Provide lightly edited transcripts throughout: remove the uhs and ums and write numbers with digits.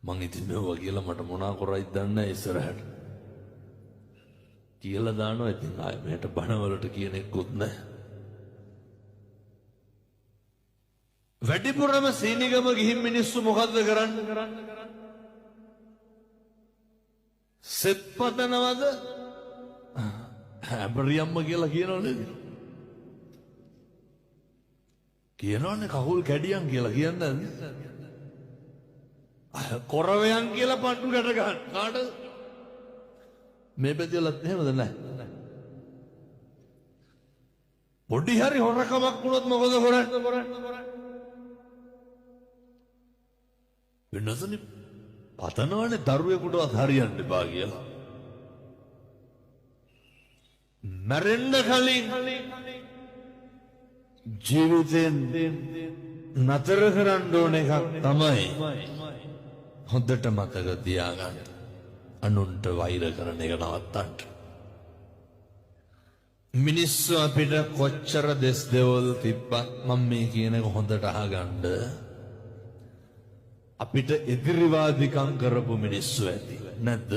මං ඉතින් මෙව්වා කියලා මට මොනා කරයිද දන්නේ නැහැ ඉස්සරහට. කියලා දානවා ඉතින් ආයෙ මෙහෙට බණවලට කියන එක්කුත් නැහැ. වැඩිපුරම සීනිගම ගිහින් මිනිස්සු මොකද්ද කරන්නේ? සෙත් පතනවද? හැබරියම්ම කියලා කියනවනේ. කියනවනේ කහුල් කැඩියන් කියලා කියන්නේ නැද්ද? කොරවයන් කියලා පට්ටු ගැට ගන්න. කාටද? මේ පැතිවලත් එහෙමද නැහැ. පොඩි හරි හොරකමක් වුණොත් මොකද කරන්නේ? වෙනසනේ පතනවනේ දරුවෙකුටවත් හරියන්න එපා කියලා. මැරෙන්න කලින් ජීවිතෙන් නතර කරන්න ඕන එකක් තමයි හොඳට මතක තියාගන්න. අනුන්ට වෛර කරන එක නවත්තන්න. මිනිස්සු අපිට කොච්චර දෙස් දෙවල් තිබ්බත් මම මේ කියන එක හොඳට අහගන්න. අපිට එදිරිවාදිකම් කරපු මිනිස්සු ඇති නැද්ද?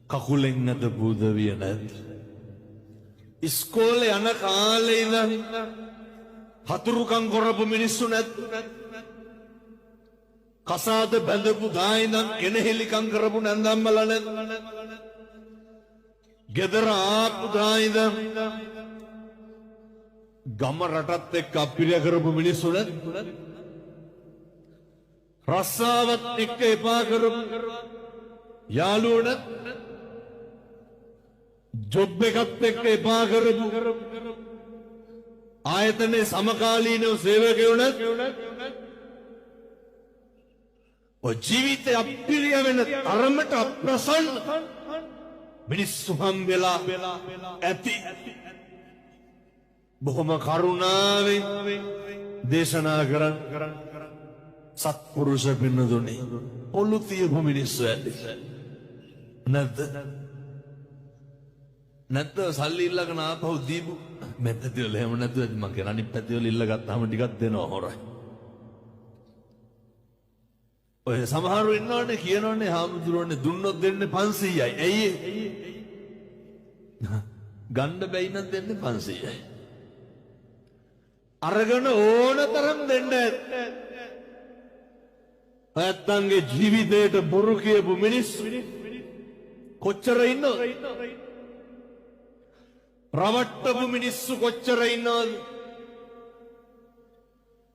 කකුලෙන් නැද බුදවිය නැද්ද? ඉස්කෝලේ යන කාලේ ඉඳන් හතුරුකම් කරපු මිනිස්සු නැද්ද? කසාද බැඳපු දා ඉඳන් කෙනෙහිලිකම් කරපු නැන්දම්මලා නැද්ද? ගෙදර ආපු දා ඉඳන් ගම රටත් එක්ක අපිරිය කරපු මිනිස්සු නැද්ද? රස්සාවත් එක්ක එපා කරපු යාළුවෝ නැද්ද? ජොබ් එකත් එක්ක එපා කරපු ආයතනයේ සමකාලීනව සේවකයෝ නැද්ද? ඔය ජීවිතය අපිරිය වෙන තරමට අප්‍රසන්න මිනිස්සු හම්බෙලා ඇති. බොහොම කරුණාවෙන් දේශනා කරන් සත්පුරුෂ පින්නතුනේ ඔලු තියපු මිනිස්සු ඇති නැද්ද? නැත්ද සල්ලි ඉල්ලගෙන ආපහු දීපු මේ පැතිවල එහෙම නැතුව ඇති. මං කියන අනිත් පැතිවල ඉල්ල ගත්තාම ටිකක් දෙනවා හොරයි. ඔය සමහරව ඉන්නවනේ කියනවනේ හාමුදුරුවනේ දුන්නොත් දෙන්නේ 500යි. ඇයි ගන්න බැයි නම් දෙන්නේ 500යි. අරගෙන ඕනතරම් දෙන්න ඇත්තන්ගේ ජීවිතේට බොරු කියපු මිනිස්සු කොච්චර ඉන්නවද? රවට්ටපු මිනිස්සු කොච්චර ඉන්නවද?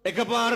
එකපාර